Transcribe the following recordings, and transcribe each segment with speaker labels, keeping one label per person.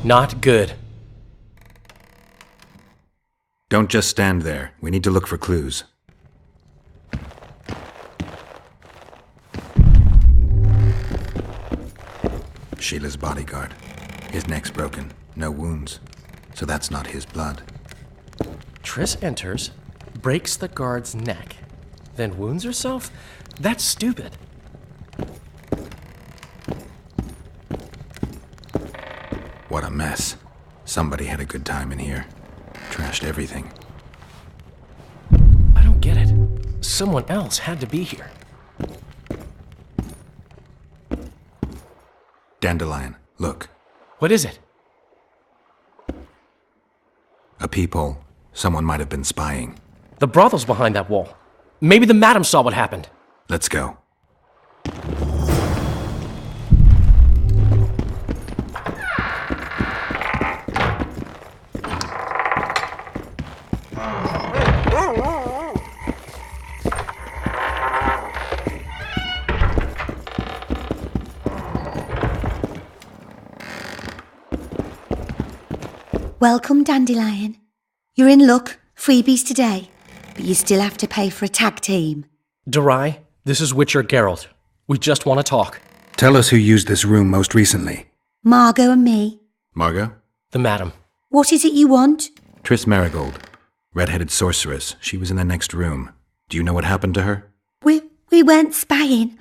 Speaker 1: Not good.
Speaker 2: Don't just stand there. We need to look for clues. Sheila's bodyguard. His neck's broken. No wounds. So that's not his blood.
Speaker 1: Triss enters, breaks the guard's neck, then wounds herself? That's stupid.
Speaker 2: What a mess. Somebody had a good time in here. Trashed everything.
Speaker 1: I don't get it. Someone else had to be here.
Speaker 2: Dandelion, look.
Speaker 1: What is it?
Speaker 2: A peephole. Someone might have been spying.
Speaker 1: The brothel's behind that wall. Maybe the madam saw what happened.
Speaker 2: Let's go.
Speaker 3: Welcome, Dandelion. You're in luck. Freebies today. But you still have to pay for a tag team.
Speaker 1: Durai, this is Witcher Geralt. We just want to talk.
Speaker 2: Tell us who used this room most recently.
Speaker 3: Margot and me.
Speaker 2: Margot?
Speaker 1: The madam.
Speaker 3: What is it you want?
Speaker 2: Triss Marigold. Red-headed sorceress. She was in the next room. Do you know what happened to her?
Speaker 3: We weren't spying.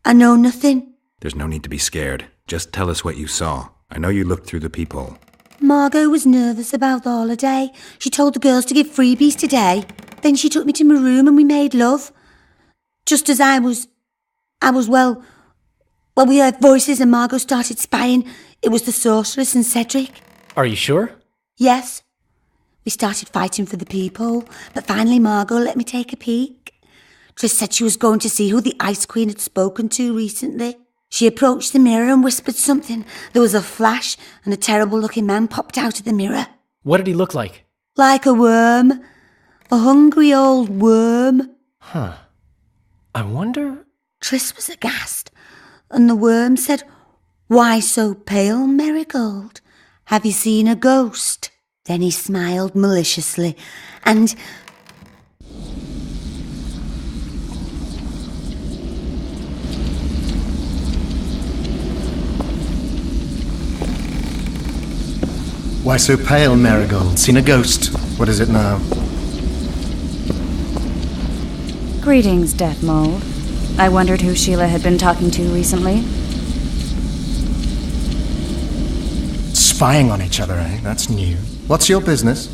Speaker 3: I know nothing.
Speaker 2: There's no need to be scared. Just tell us what you saw. I know you looked through the peephole.
Speaker 3: Margot was nervous about the holiday. She told the girls to give freebies today. Then she took me to my room and we made love. Just as well, we heard voices and Margot started spying. It was the sorceress and Cedric.
Speaker 1: Are you sure?
Speaker 3: Yes. We started fighting for the peephole, but finally Margot let me take a peek. Triss said she was going to see who the Ice Queen had spoken to recently. She approached the mirror and whispered something. There was a flash and a terrible-looking man popped out of the mirror.
Speaker 1: What did he look like?
Speaker 3: Like a worm. A hungry old worm.
Speaker 1: Huh. I wonder...
Speaker 3: Triss was aghast, and the worm said, "Why so pale, Marigold? Have you seen a ghost?" Then he smiled maliciously, and...
Speaker 4: Why so pale, Marigold? Seen a ghost? What is it now?
Speaker 5: Greetings, Death Mold. I wondered who Sheila had been talking to recently.
Speaker 4: Spying on each other, eh? That's new. What's your business?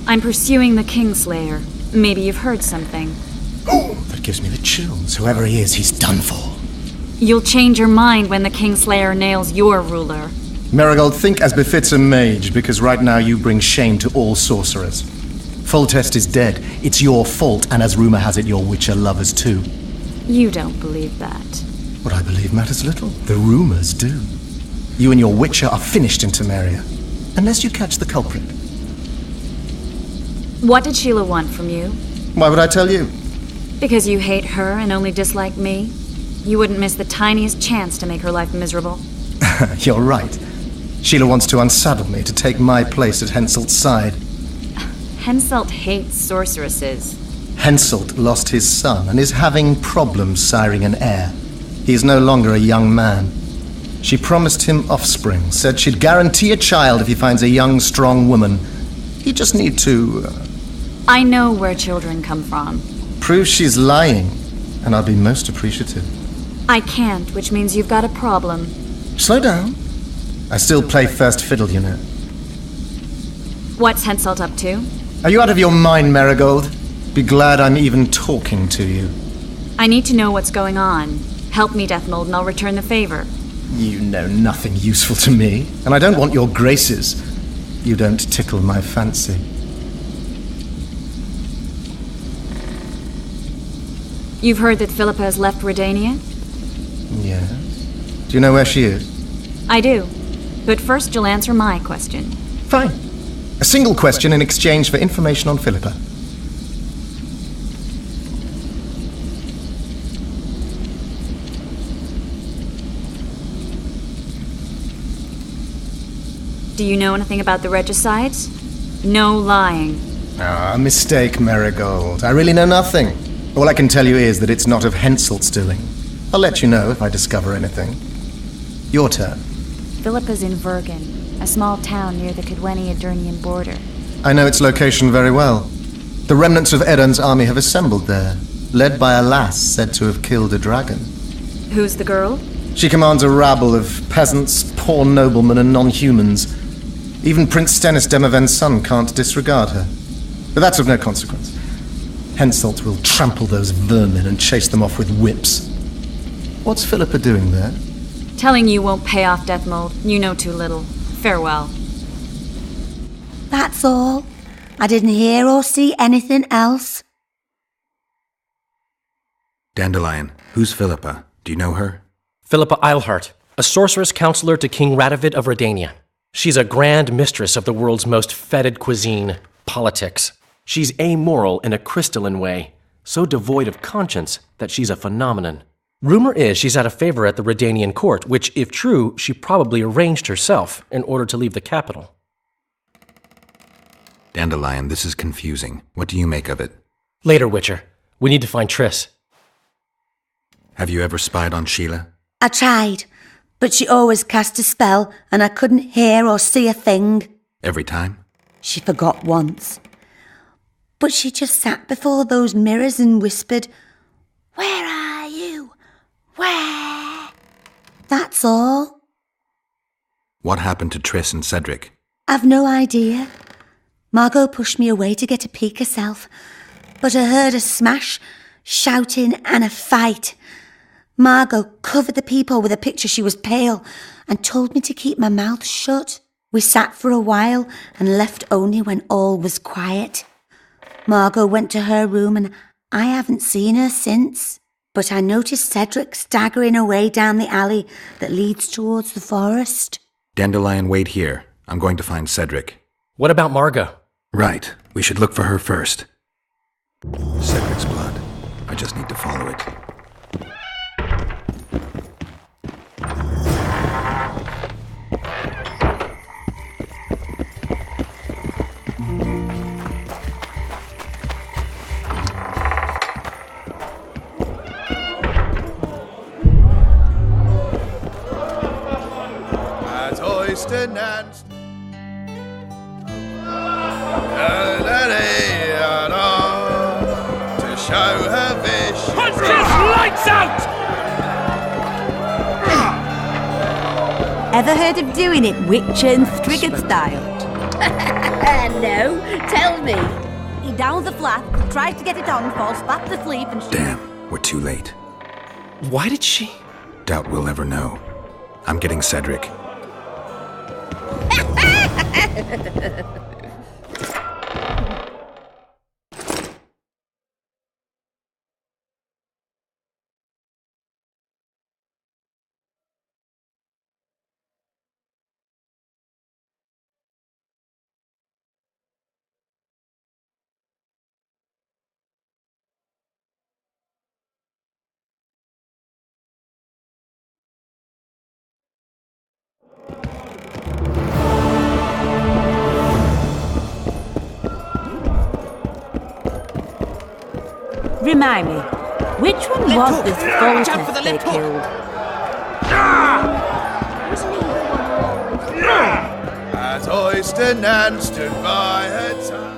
Speaker 5: I'm pursuing the Kingslayer. Maybe you've heard something.
Speaker 4: Oh, that gives me the chills. Whoever he is, he's done for.
Speaker 5: You'll change your mind when the Kingslayer nails your ruler.
Speaker 4: Marigold, think as befits a mage, because right now you bring shame to all sorcerers. Foltest is dead. It's your fault, and as rumor has it, your Witcher lovers too.
Speaker 5: You don't believe that.
Speaker 4: What I believe matters little. The rumors do. You and your Witcher are finished in Temeria, unless you catch the culprit.
Speaker 5: What did Sheila want from you?
Speaker 4: Why would I tell you?
Speaker 5: Because you hate her and only dislike me? You wouldn't miss the tiniest chance to make her life miserable.
Speaker 4: You're right. Sheila wants to unsaddle me to take my place at Henselt's side.
Speaker 5: Henselt hates sorceresses.
Speaker 4: Henselt lost his son and is having problems siring an heir. He is no longer a young man. She promised him offspring, said she'd guarantee a child if he finds a young, strong woman. He just need to...
Speaker 5: I know where children come from.
Speaker 4: Prove she's lying, and I'll be most appreciative.
Speaker 5: I can't, which means you've got a problem.
Speaker 4: Slow down. I still play first fiddle, you know.
Speaker 5: What's Henselt up to?
Speaker 4: Are you out of your mind, Marigold? Be glad I'm even talking to you.
Speaker 5: I need to know what's going on. Help me, Deathmold, and I'll return the favor.
Speaker 4: You know nothing useful to me, and I don't want your graces. You don't tickle my fancy.
Speaker 5: You've heard that Philippa has left Redania?
Speaker 4: Yes. Do you know where she is?
Speaker 5: I do. But first you'll answer my question.
Speaker 4: Fine. A single question in exchange for information on Philippa.
Speaker 5: Do you know anything about the regicides? No lying.
Speaker 4: Ah, a mistake, Marigold. I really know nothing. All I can tell you is that it's not of Henselt's doing. I'll let you know if I discover anything. Your turn.
Speaker 5: Philippa's in Vergen, a small town near the Cadweni-Adurnian border.
Speaker 4: I know its location very well. The remnants of Edon's army have assembled there, led by a lass said to have killed a dragon.
Speaker 5: Who's the girl?
Speaker 4: She commands a rabble of peasants, poor noblemen, and non-humans. Even Prince Stennis Demaven's son can't disregard her. But that's of no consequence. Henselt will trample those vermin and chase them off with whips. What's Philippa doing there?
Speaker 5: Telling you won't pay off, Deathmold. You know too little. Farewell.
Speaker 3: That's all. I didn't hear or see anything else.
Speaker 2: Dandelion, who's Philippa? Do you know her?
Speaker 1: Philippa Eilhart, a sorceress counselor to King Radovid of Redania. She's a grand mistress of the world's most fetid cuisine, politics. She's amoral in a crystalline way, so devoid of conscience that she's a phenomenon. Rumor is she's out of favor at the Redanian court, which, if true, she probably arranged herself in order to leave the capital.
Speaker 2: Dandelion, this is confusing. What do you make of it?
Speaker 1: Later, Witcher. We need to find Triss.
Speaker 2: Have you ever spied on Sheila?
Speaker 3: I tried, but she always cast a spell and I couldn't hear or see a thing.
Speaker 2: Every time?
Speaker 3: She forgot once. But she just sat before those mirrors and whispered, "Where are you? Where?" That's all.
Speaker 2: What happened to Triss and Cedric?
Speaker 3: I've no idea. Margot pushed me away to get a peek herself, but I heard a smash, shouting and a fight. Margot covered the people with a picture. She was pale and told me to keep my mouth shut. We sat for a while and left only when all was quiet. Margot went to her room and I haven't seen her since. But I noticed Cedric staggering away down the alley that leads towards the forest.
Speaker 2: Dandelion, wait here. I'm going to find Cedric.
Speaker 1: What about Margot?
Speaker 2: Right. We should look for her first. Cedric's blood. I just need to follow it.
Speaker 6: To show her vision. Punch just lights out!
Speaker 7: Ever heard of doing it Witcher and Striggett style?
Speaker 8: No, tell me.
Speaker 7: He downs the flat, tries to get it on, falls back to sleep and...
Speaker 2: Damn, we're too late.
Speaker 1: Why did she?
Speaker 2: Doubt we'll ever know. I'm getting Cedric.
Speaker 7: Remind me, which one was this Voltest they killed?
Speaker 6: As I stand and stood by her tongue.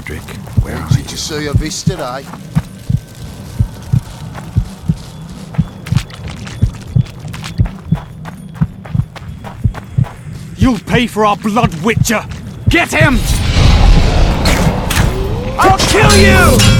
Speaker 2: Cedric, where are
Speaker 6: Did you see a vis today?
Speaker 9: You'll pay for our blood, Witcher! Get him! I'll kill you!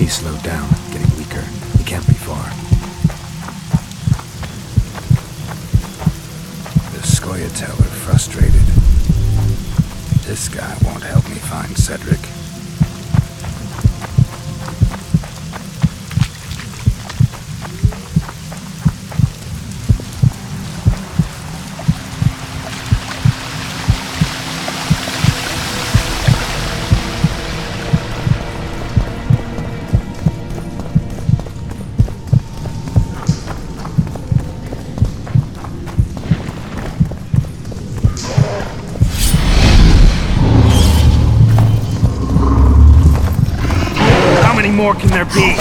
Speaker 2: He's slowed down, getting weaker. He can't be far. The Scoia'tael are frustrated. This guy won't help me find Cedric.
Speaker 9: How many more can there be?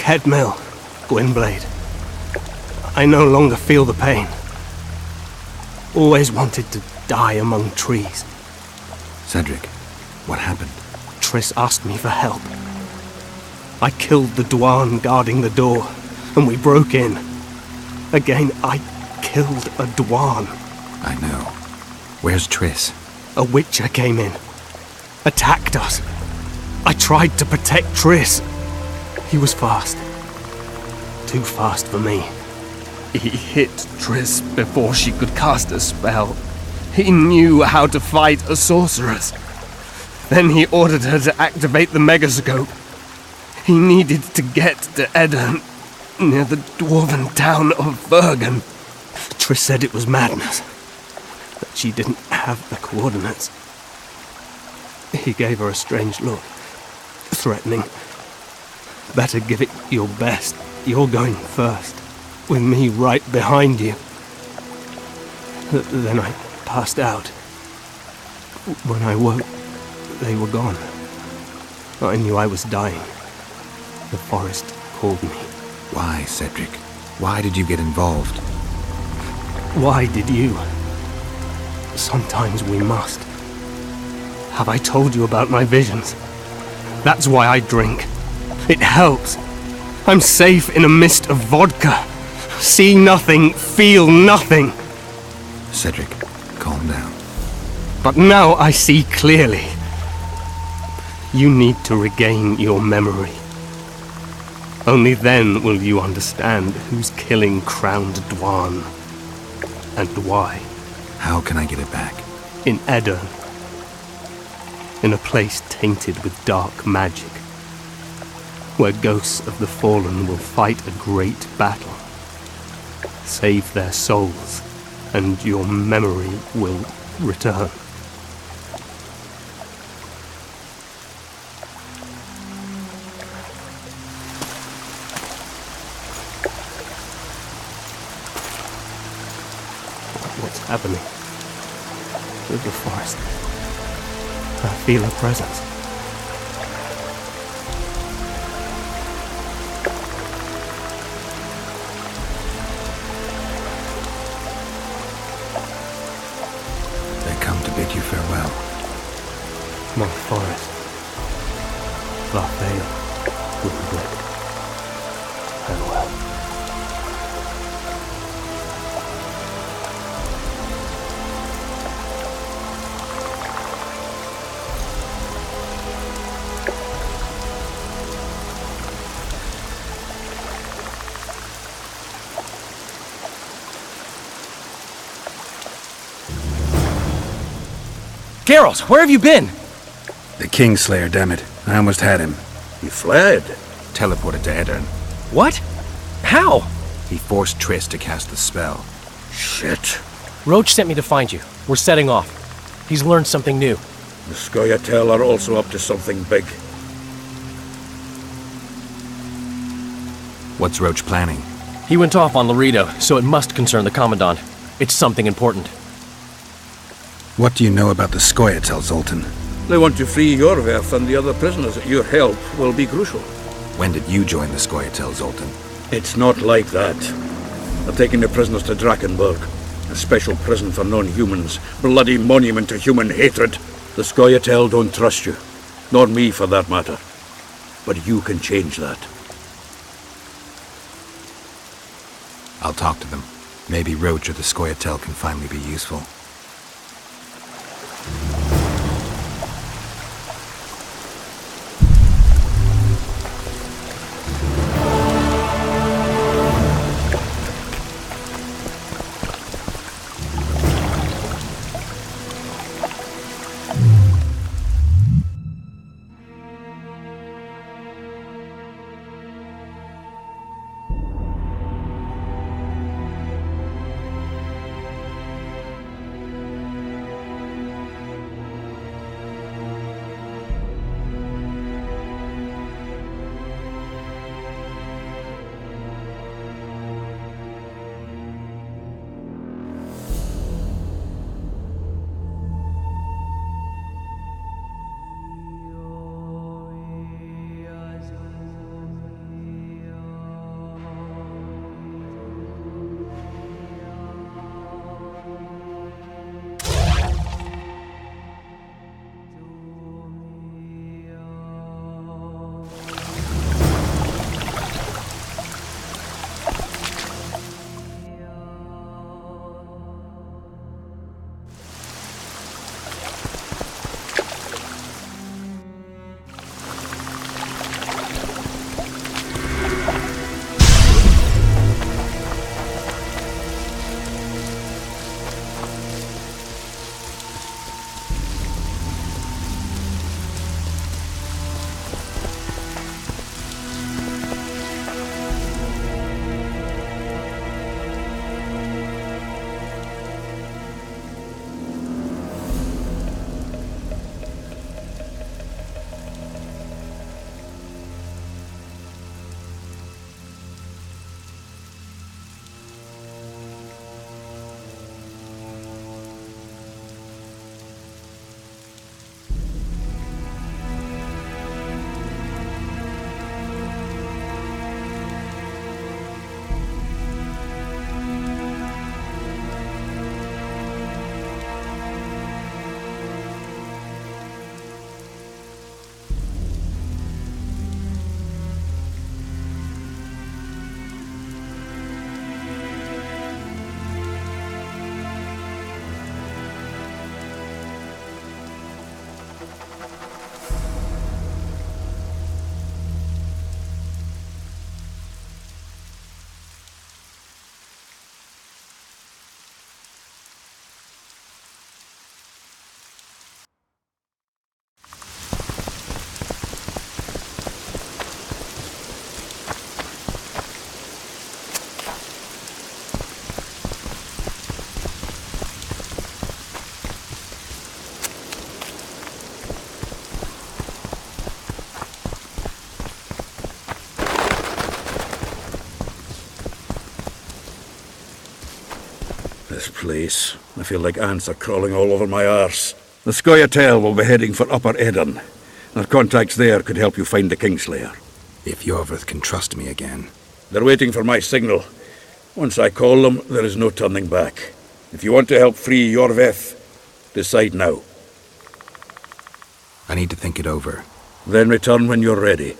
Speaker 9: Headmill, Gwynblade.
Speaker 10: I no longer feel the pain. Always wanted to die among trees.
Speaker 2: Cedric, what happened?
Speaker 10: Triss asked me for help. I killed the Dwan guarding the door, and we broke in. Again, I killed a Dwan.
Speaker 2: I know. Where's Triss?
Speaker 10: A Witcher came in. Attacked us. I tried to protect Triss. He was fast. Too fast for me. He hit Triss before she could cast a spell. He knew how to fight a sorceress. Then he ordered her to activate the megascope. He needed to get to Edirn, near the dwarven town of Bergen. Triss said it was madness, that she didn't have the coordinates. He gave her a strange look, threatening. Better give it your best. You're going first, with me right behind you. Then I passed out. When I woke, they were gone. I knew I was dying. The forest called me.
Speaker 2: Why, Cedric? Why did you get involved?
Speaker 10: Why did you? Sometimes we must. Have I told you about my visions? That's why I drink. It helps. I'm safe in a mist of vodka. See nothing, feel nothing.
Speaker 2: Cedric, calm down.
Speaker 10: But now I see clearly. You need to regain your memory. Only then will you understand who's killing Crowned Dwan. And why.
Speaker 2: How can I get it back?
Speaker 10: In Edirn. In a place tainted with dark magic. Where ghosts of the fallen will fight a great battle. Save their souls, and your memory will return. What's happening? With the forest. I feel a presence.
Speaker 2: They come to bid you farewell.
Speaker 10: My forest. Farewell. Good. Farewell.
Speaker 1: Geralt, where have you been?
Speaker 11: The Kingslayer, damn it. I almost had him.
Speaker 6: He fled.
Speaker 2: Teleported to Edirn.
Speaker 1: What? How?
Speaker 2: He forced Triss to cast the spell.
Speaker 6: Shit.
Speaker 1: Roach sent me to find you. We're setting off. He's learned something new.
Speaker 6: The Scoia'tael are also up to something big.
Speaker 2: What's Roach planning?
Speaker 1: He went off on Laredo, so it must concern the Commandant. It's something important.
Speaker 11: What do you know about the Scoia'tael, Zoltan?
Speaker 6: They want to free Yorveth and the other prisoners. Your help will be crucial.
Speaker 2: When did you join the Scoia'tael, Zoltan?
Speaker 6: It's not like that. They're taking the prisoners to Drakenberg, a special prison for non-humans, bloody monument to human hatred. The Scoia'tael don't trust you, nor me for that matter. But you can change that.
Speaker 2: I'll talk to them. Maybe Roach or the Scoia'tael can finally be useful.
Speaker 6: This place. I feel like ants are crawling all over my arse. The Scoia'tael will be heading for Upper Edan. Our contacts there could help you find the Kingslayer.
Speaker 2: If Yorvith can trust me again.
Speaker 6: They're waiting for my signal. Once I call them, there is no turning back. If you want to help free Yorvith, decide now.
Speaker 2: I need to think it over.
Speaker 6: Then return when you're ready.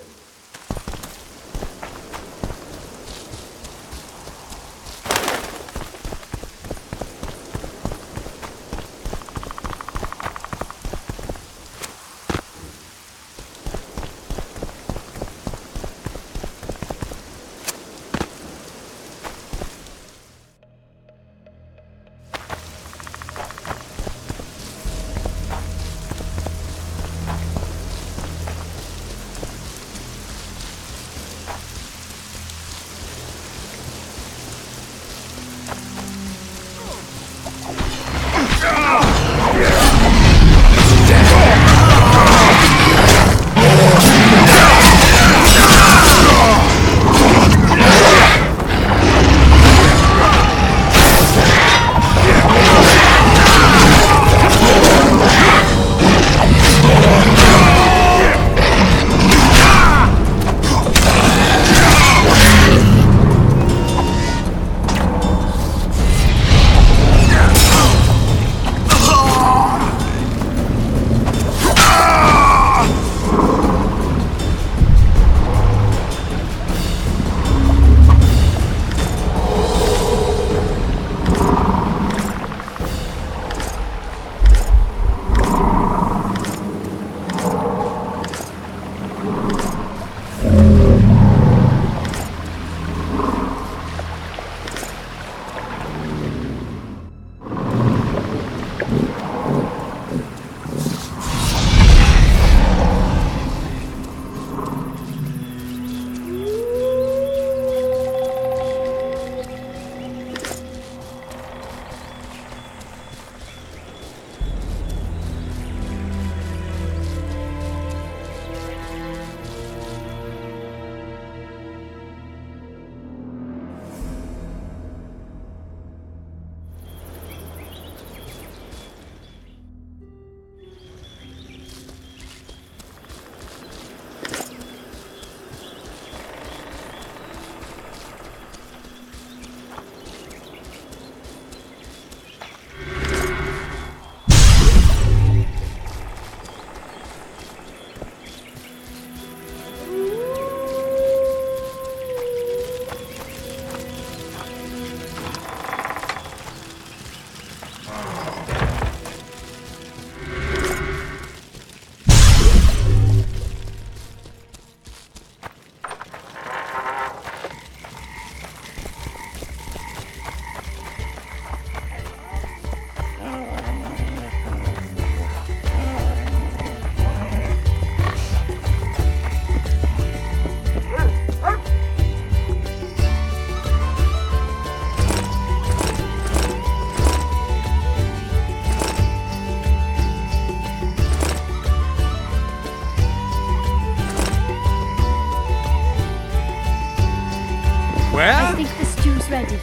Speaker 9: Well?
Speaker 12: I think the stew's ready.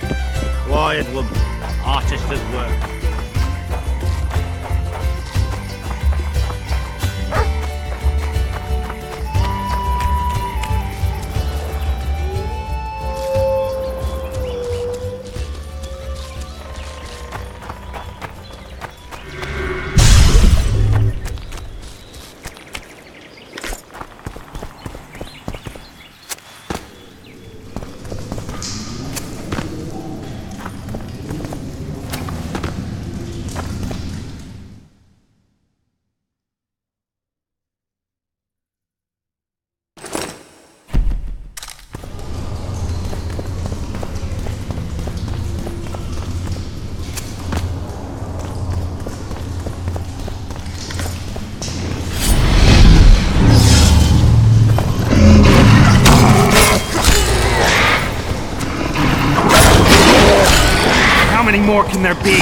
Speaker 9: Quiet, woman. Artist at work. How many more can there be?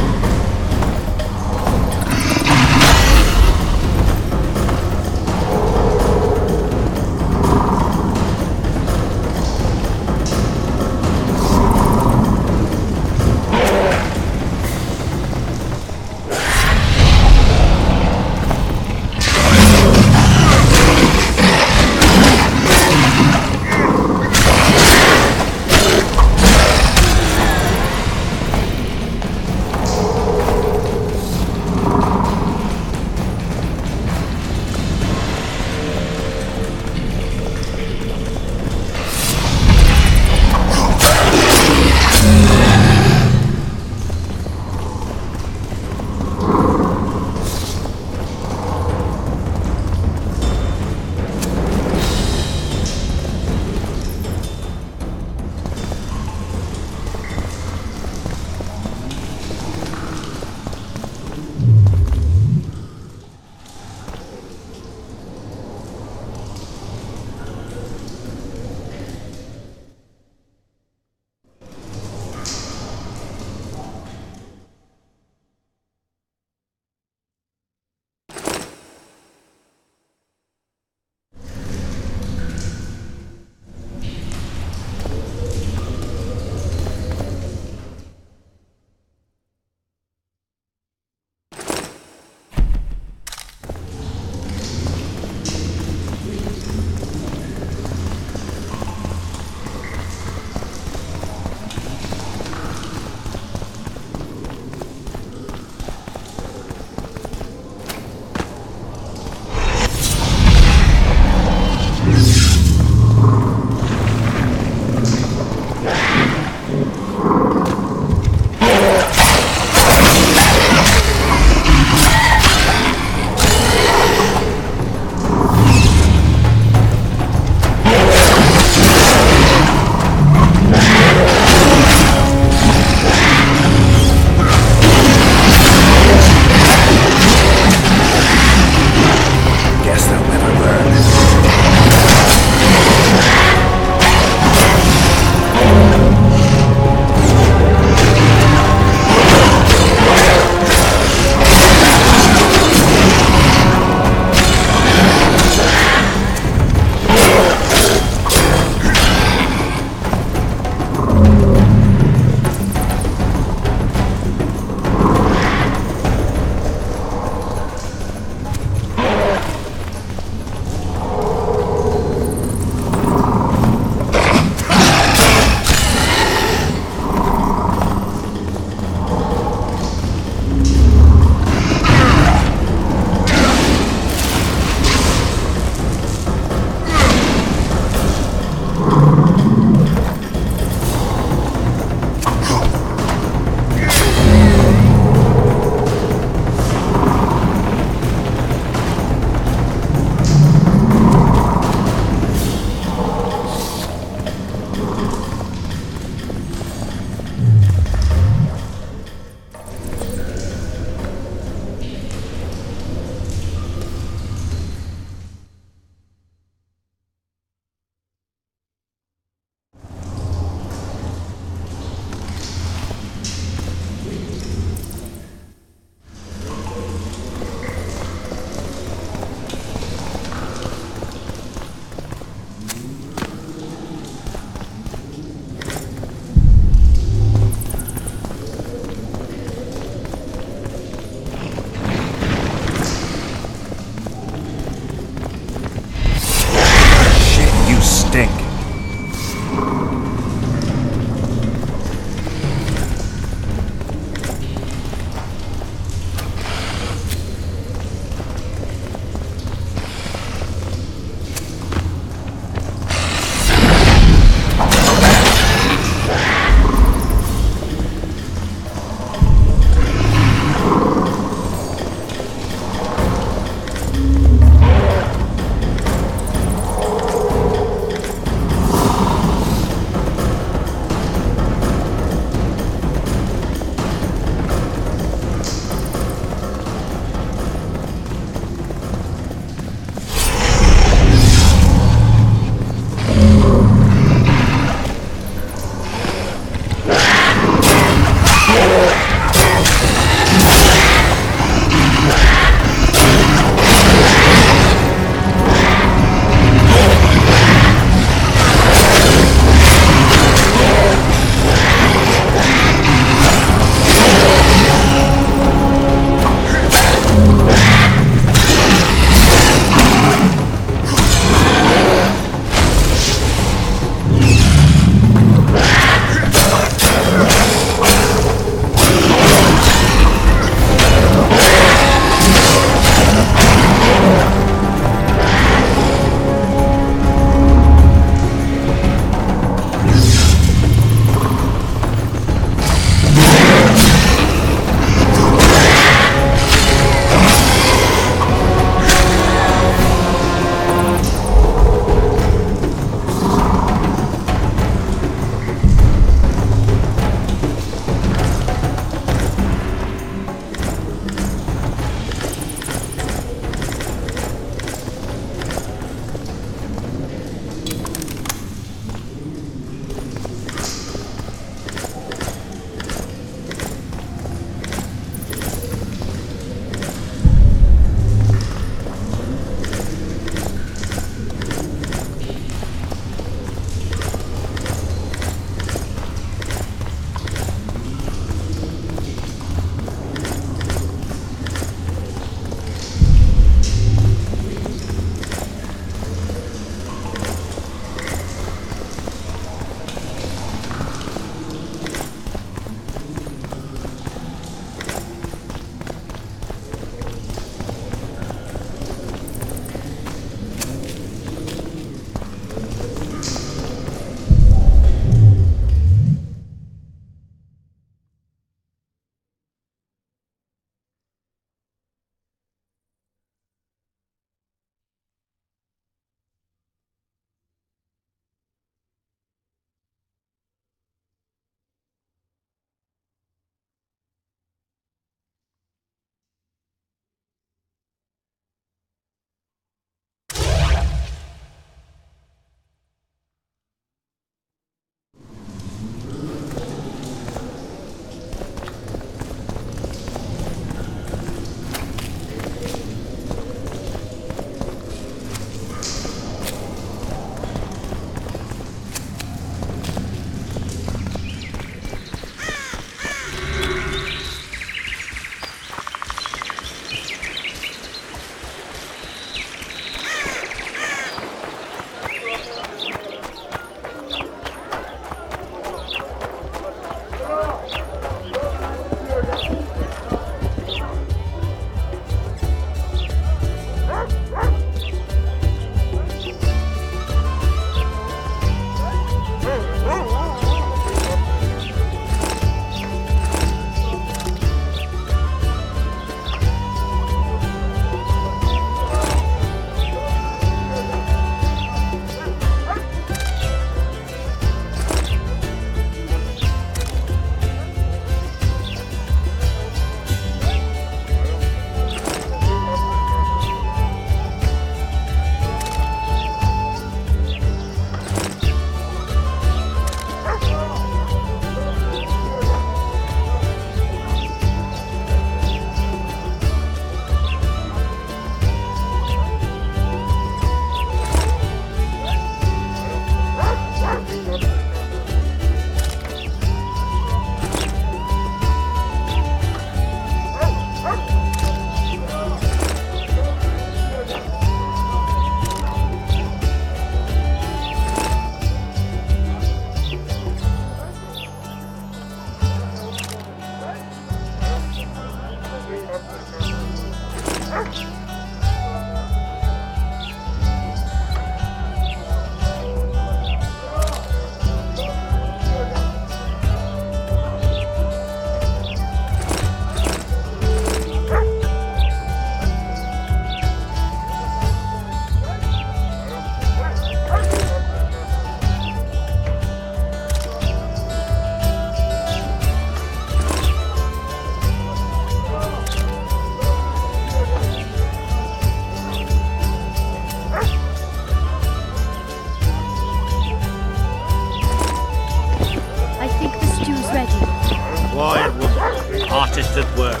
Speaker 9: Quiet, woman. Artist at work.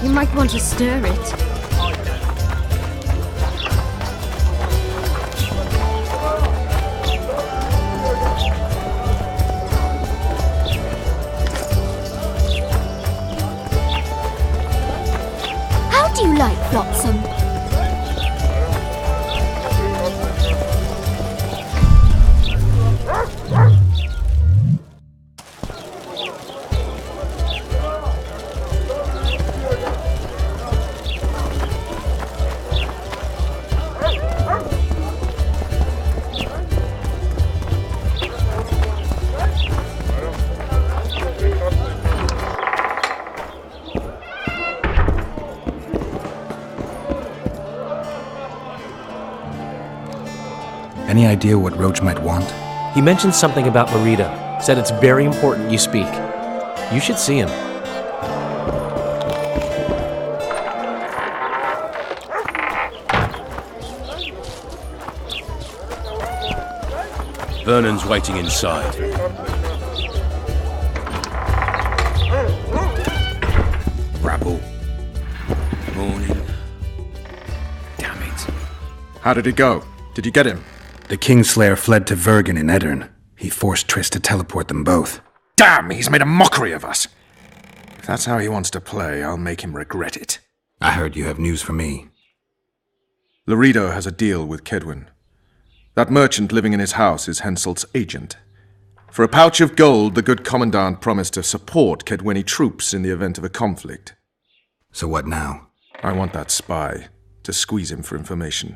Speaker 5: You might want to stir it.
Speaker 12: How do you like Flotsam?
Speaker 11: Any idea what Roach might want?
Speaker 1: He mentioned something about Laredo. Said it's very important you speak. You should see him.
Speaker 6: Vernon's waiting inside.
Speaker 2: Rabble.
Speaker 6: Morning.
Speaker 2: Damn it. How did it go? Did you get him?
Speaker 11: The Kingslayer fled to Vergen in Eddern. He forced Triss to teleport them both.
Speaker 2: Damn, he's made a mockery of us. If that's how he wants to play, I'll make him regret it.
Speaker 11: I heard you have news for me.
Speaker 13: Laredo has a deal with Kedwin. That merchant living in his house is Henselt's agent. For a pouch of gold, the good commandant promised to support Kedweni troops in the event of a conflict.
Speaker 11: So what now?
Speaker 13: I want that spy to squeeze him for information.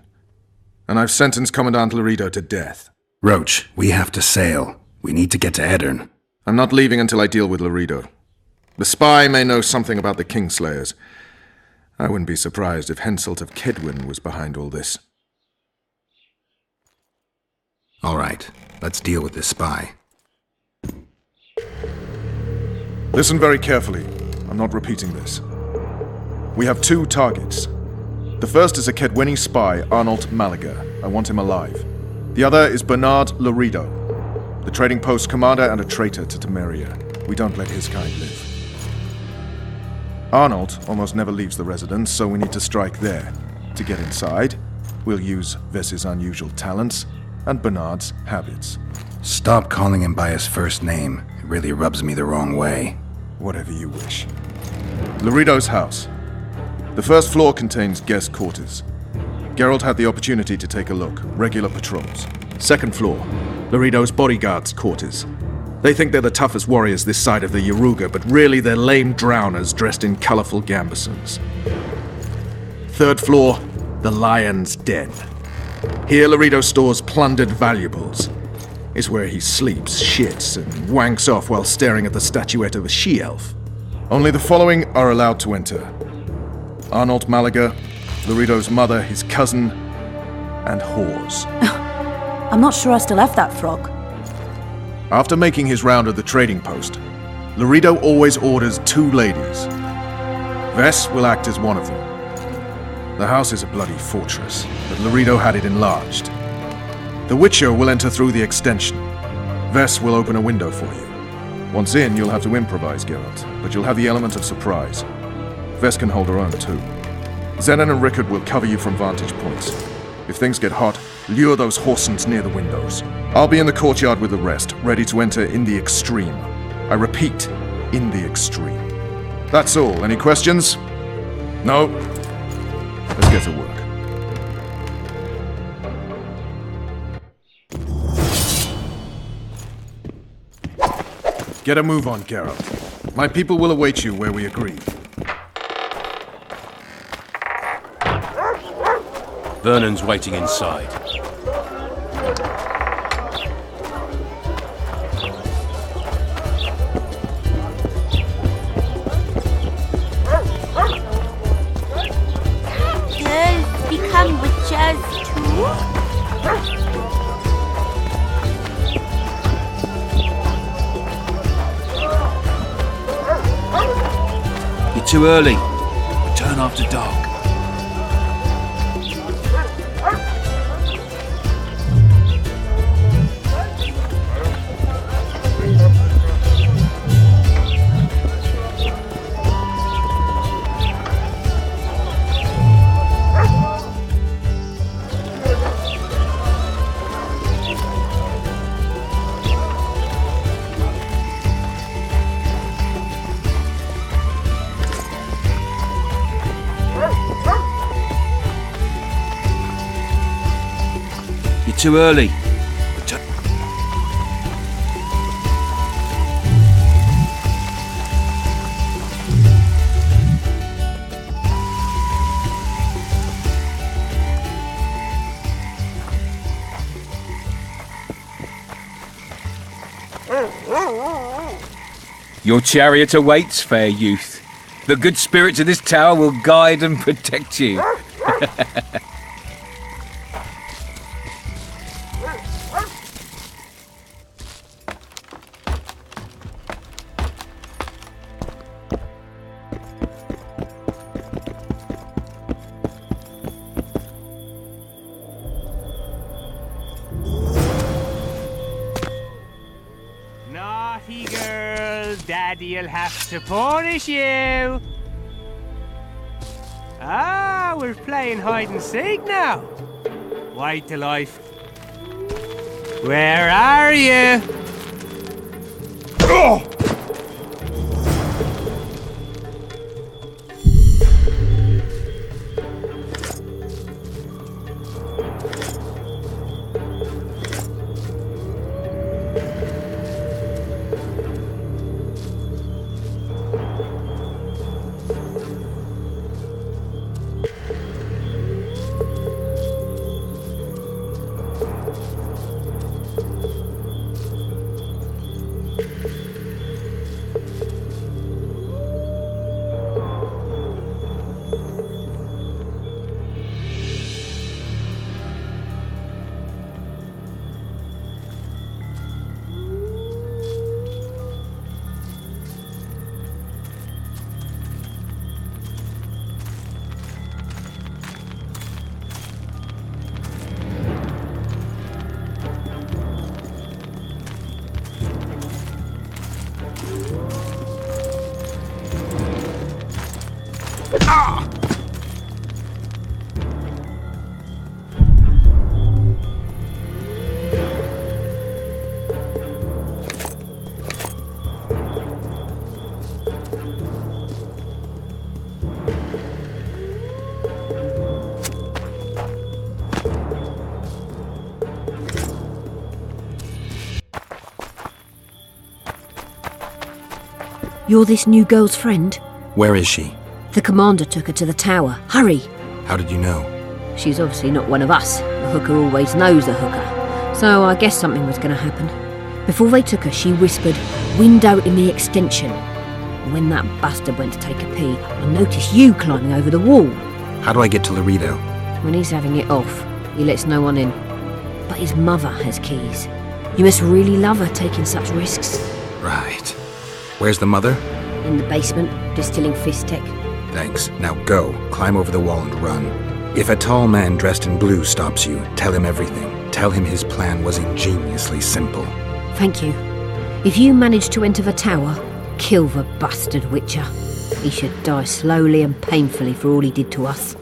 Speaker 13: And I've sentenced Commandant Laredo to death.
Speaker 11: Roach, we have to sail. We need to get to Eddern.
Speaker 13: I'm not leaving until I deal with Laredo. The spy may know something about the Kingslayers. I wouldn't be surprised if Henselt of Kedwin was behind all this.
Speaker 11: All right, let's deal with this spy.
Speaker 13: Listen very carefully. I'm not repeating this. We have two targets. The first is a Kedweni spy, Arnold Malaga. I want him alive. The other is Bernard Laredo, the trading post commander and a traitor to Temeria. We don't let his kind live. Arnold almost never leaves the residence, so we need to strike there. To get inside, we'll use Vess's unusual talents and Bernard's habits.
Speaker 11: Stop calling him by his first name. It really rubs me the wrong way.
Speaker 13: Whatever you wish. Laredo's house. The first floor contains guest quarters. Geralt had the opportunity to take a look. Regular patrols. Second floor, Laredo's bodyguards' quarters. They think they're the toughest warriors this side of the Yaruga, but really they're lame drowners dressed in colorful gambesons. Third floor, the Lion's Den. Here Laredo stores plundered valuables. It's where he sleeps, shits, and wanks off while staring at the statuette of a she-elf. Only the following are allowed to enter. Arnold Malaga, Laredo's mother, his cousin, and whores.
Speaker 7: I'm not sure I still have that frog.
Speaker 13: After making his round of the trading post, Laredo always orders two ladies. Vess will act as one of them. The house is a bloody fortress, but Laredo had it enlarged. The Witcher will enter through the extension. Vess will open a window for you. Once in, you'll have to improvise, Geralt, but you'll have the element of surprise. Vess can hold her own, too. Zenon and Rickard will cover you from vantage points. If things get hot, lure those horsens near the windows. I'll be in the courtyard with the rest, ready to enter in the extreme. I repeat, in the extreme. That's all. Any questions? No? Let's get to work. Get a move on, Geralt. My people will await you where we agreed.
Speaker 6: Vernon's waiting inside.
Speaker 12: Girls become witches too?
Speaker 6: You're too early. Return after dark. You're too early. Your chariot awaits, fair youth. The good spirits of this tower will guide and protect you.
Speaker 10: Naughty girl, Daddy'll have to punish you. Ah, we're playing hide and seek now. Wait till Where are you? Oh!
Speaker 8: You're this new girl's friend?
Speaker 2: Where is she?
Speaker 8: The commander took her to the tower. Hurry!
Speaker 2: How did you know?
Speaker 8: She's obviously not one of us. The hooker always knows a hooker. So I guess something was going to happen. Before they took her, she whispered, "Window in the extension." And when that bastard went to take a pee, I noticed you climbing over the wall.
Speaker 2: How do I get to Laredo?
Speaker 8: When he's having it off, he lets no one in. But his mother has keys. You must really love her taking such risks.
Speaker 2: Right. Where's the mother?
Speaker 8: In the basement, distilling Fistech.
Speaker 2: Thanks. Now go. Climb over the wall and run. If a tall man dressed in blue stops you, tell him everything. Tell him his plan was ingeniously simple.
Speaker 8: Thank you. If you manage to enter the tower, kill the bastard Witcher. He should die slowly and painfully for all he did to us.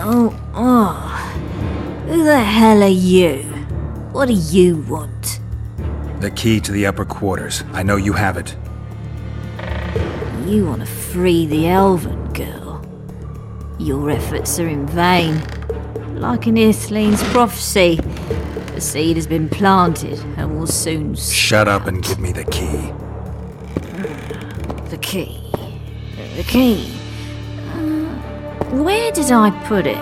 Speaker 8: Who the hell are you? What do you want?
Speaker 2: The key to the upper quarters. I know you have it.
Speaker 8: You want to free the elven girl. Your efforts are in vain. Like in Isleen's prophecy, the seed has been planted and will soon...
Speaker 2: Shut up and give me the key.
Speaker 8: The key. The key. Where did I put it?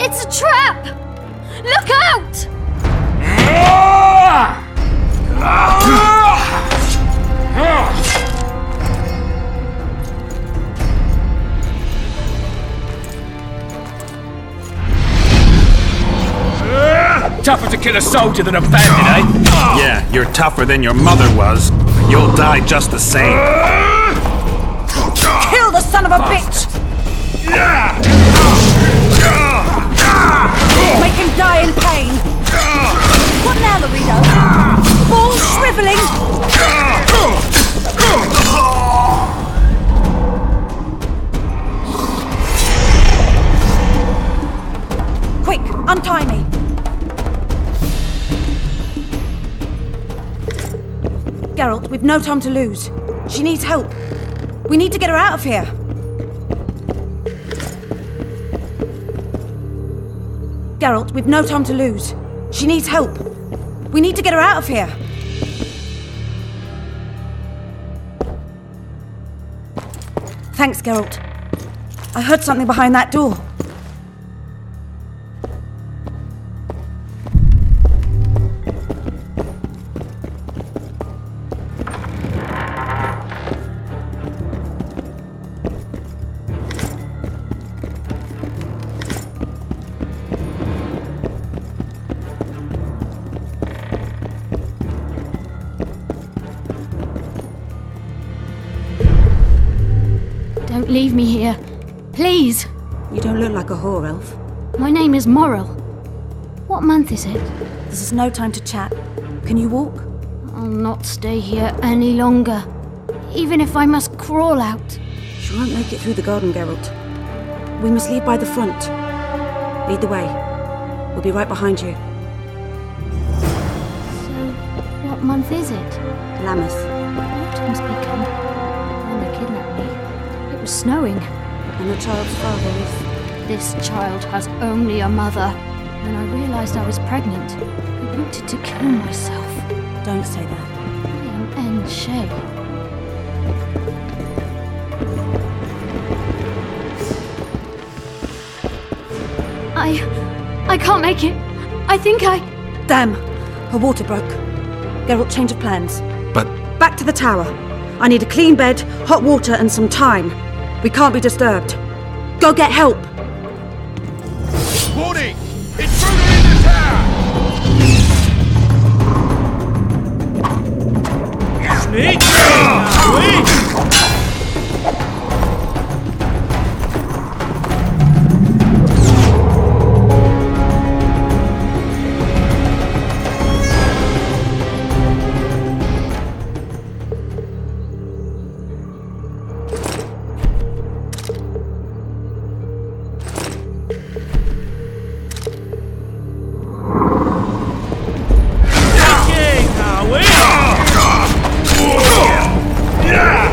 Speaker 12: It's a trap! Look out!
Speaker 9: Tougher to kill a soldier than a bandit, eh?
Speaker 11: Yeah, you're tougher than your mother was. You'll die just the same.
Speaker 3: Kill the son of a bitch! Make him die in pain! What now, Laredo? Balls shriveling! Quick, untie me! Geralt, we've no time to lose. She needs help. We need to get her out of here. Geralt, we've no time to lose. She needs help. We need to get her out of here. Thanks, Geralt. I heard something behind that door.
Speaker 12: Don't leave me here. Please.
Speaker 3: You don't look like a whore elf.
Speaker 12: My name is Morrill. What month is it?
Speaker 3: This is no time to chat. Can you walk?
Speaker 12: I'll not stay here any longer. Even if I must crawl out.
Speaker 3: She won't make it through the garden, Geralt. We must lead by the front. Lead the way. We'll be right behind you.
Speaker 12: So, what month is it?
Speaker 3: Lammas.
Speaker 12: Autumn's begun. When they kidnapped me, it was snowing.
Speaker 3: And the child's father is...
Speaker 12: This child has only a mother. When I realized I was pregnant, I wanted to kill myself.
Speaker 3: Don't say that.
Speaker 12: I am N. Shay. I can't make it. I think I...
Speaker 3: Damn! Her water broke. Geralt, change of plans.
Speaker 2: But...
Speaker 3: Back to the tower. I need a clean bed, hot water, and some time. We can't be disturbed. Go get help!
Speaker 6: Warning! Intruder in the tower!
Speaker 9: Sneak! Yeah!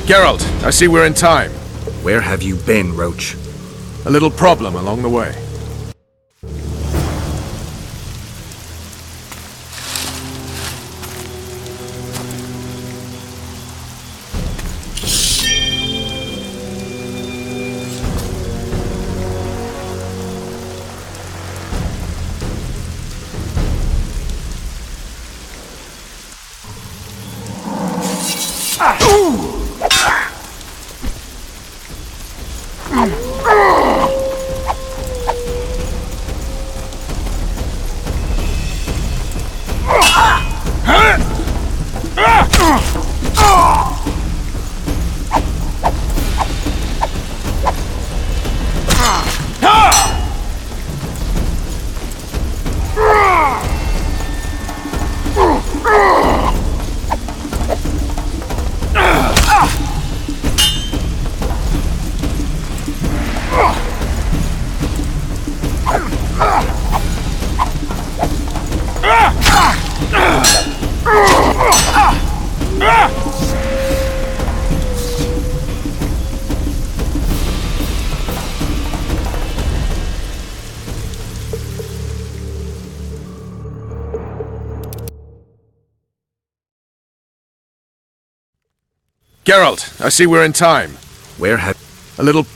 Speaker 13: Geralt, I see we're in time.
Speaker 2: Where have you been, Roach?
Speaker 13: A little problem along the way. Geralt, I see we're in time.
Speaker 2: Where have...
Speaker 13: A little...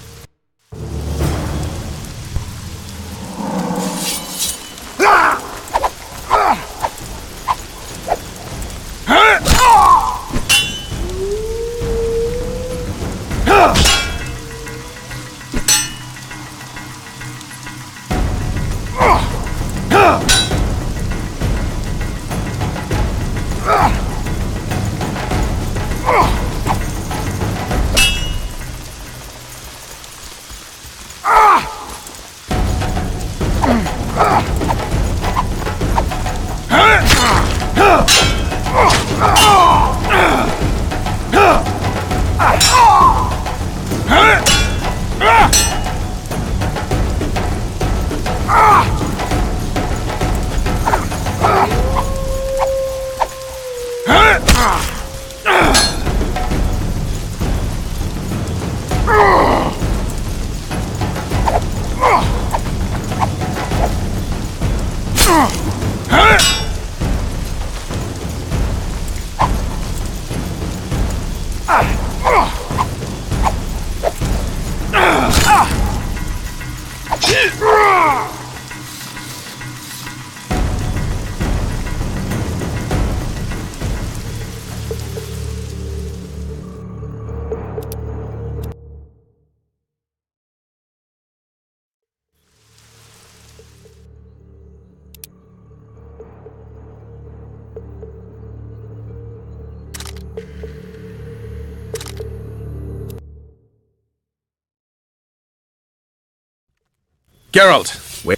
Speaker 13: Geralt!
Speaker 2: Where...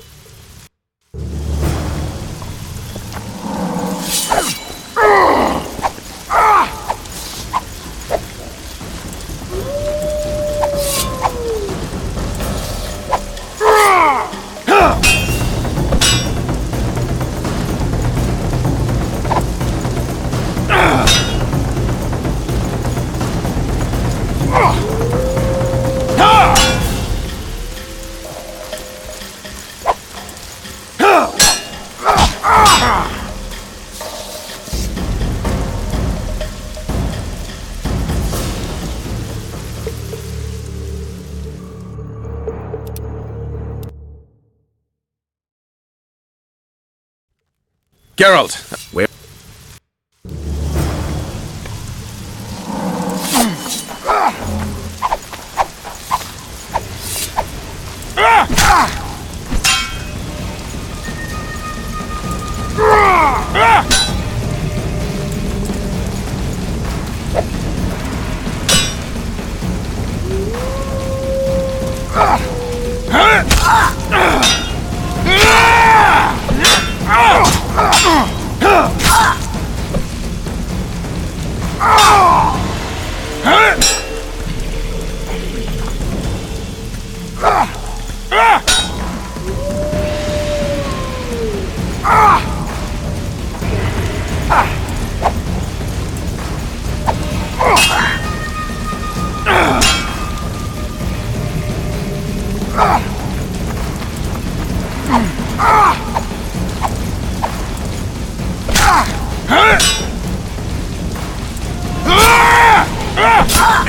Speaker 13: Geralt!
Speaker 2: Where...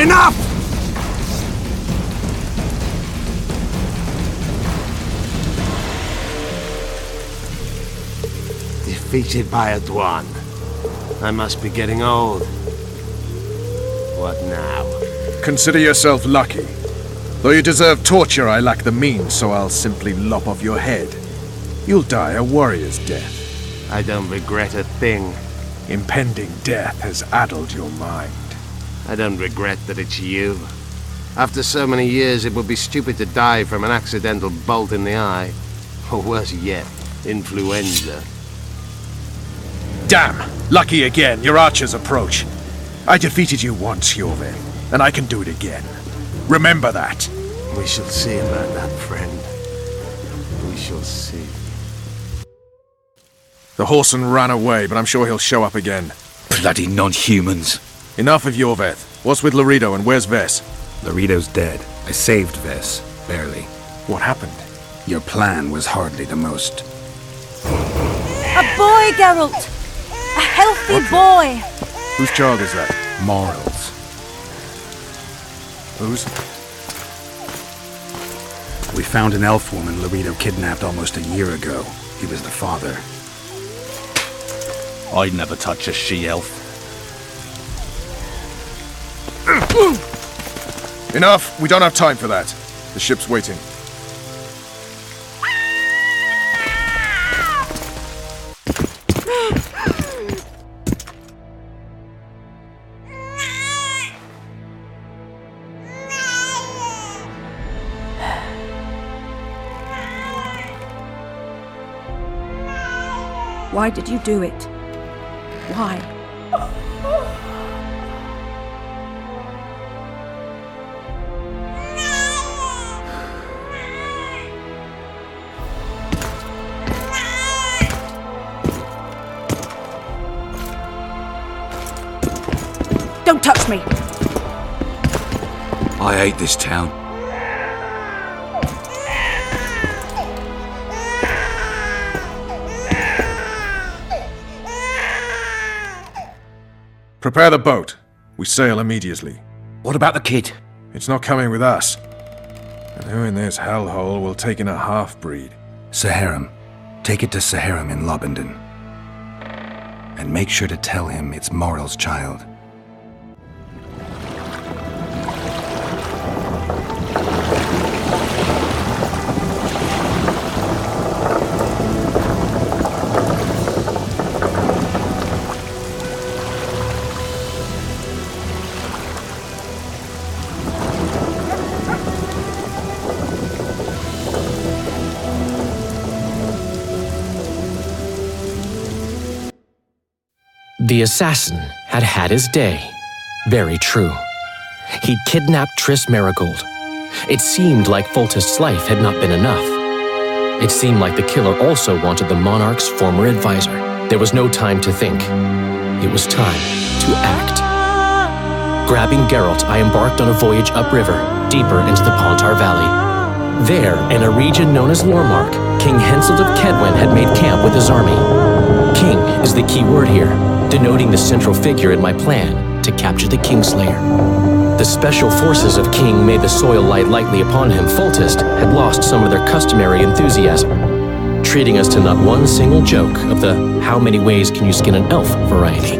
Speaker 13: Enough!
Speaker 10: Defeated by a Dwan. I must be getting old. What now?
Speaker 13: Consider yourself lucky. Though you deserve torture, I lack the means, so I'll simply lop off your head. You'll die a warrior's death.
Speaker 10: I don't regret a thing.
Speaker 13: Impending death has addled your mind.
Speaker 10: I don't regret that it's you. After so many years, it would be stupid to die from an accidental bolt in the eye. Or worse yet, influenza.
Speaker 13: Damn! Lucky again, your archers approach. I defeated you once, Hjorve, and I can do it again. Remember that.
Speaker 10: We shall see about that, friend. We shall see.
Speaker 13: The horseman ran away, but I'm sure he'll show up again.
Speaker 2: Bloody non-humans.
Speaker 13: Enough of Hjorveth. What's with Laredo and where's Ves?
Speaker 2: Laredo's dead. I saved Ves, barely.
Speaker 13: What happened?
Speaker 2: Your plan was hardly the most.
Speaker 7: A boy, Geralt! A healthy boy!
Speaker 13: Whose child is that?
Speaker 2: Morals.
Speaker 13: Whose?
Speaker 2: We found an elf woman Laredo kidnapped almost a year ago. He was the father.
Speaker 9: I'd never touch a she-elf.
Speaker 13: Enough! We don't have time for that. The ship's waiting.
Speaker 7: Why did you do it? Why? Don't touch me!
Speaker 2: I hate this town.
Speaker 13: Prepare the boat. We sail immediately.
Speaker 2: What about the kid?
Speaker 13: It's not coming with us. And who in this hellhole will take in a half-breed?
Speaker 2: Saharim. Take it to Saharim in Lobenden. And make sure to tell him it's Morel's child.
Speaker 1: The assassin had had his day. Very true. He'd kidnapped Triss Marigold. It seemed like Foltest's life had not been enough. It seemed like the killer also wanted the monarch's former advisor. There was no time to think. It was time to act. Grabbing Geralt, I embarked on a voyage upriver, deeper into the Pontar Valley. There, in a region known as Lormark, King Henselt of Kedwen had made camp with his army. King is the key word here, denoting the central figure in my plan to capture the Kingslayer. The special forces of King made the soil lie lightly upon him. Foltest had lost some of their customary enthusiasm, treating us to not one single joke of the how many ways can you skin an elf variety.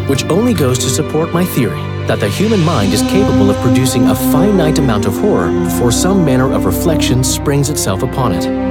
Speaker 1: Which only goes to support my theory that the human mind is capable of producing a finite amount of horror before some manner of reflection springs itself upon it.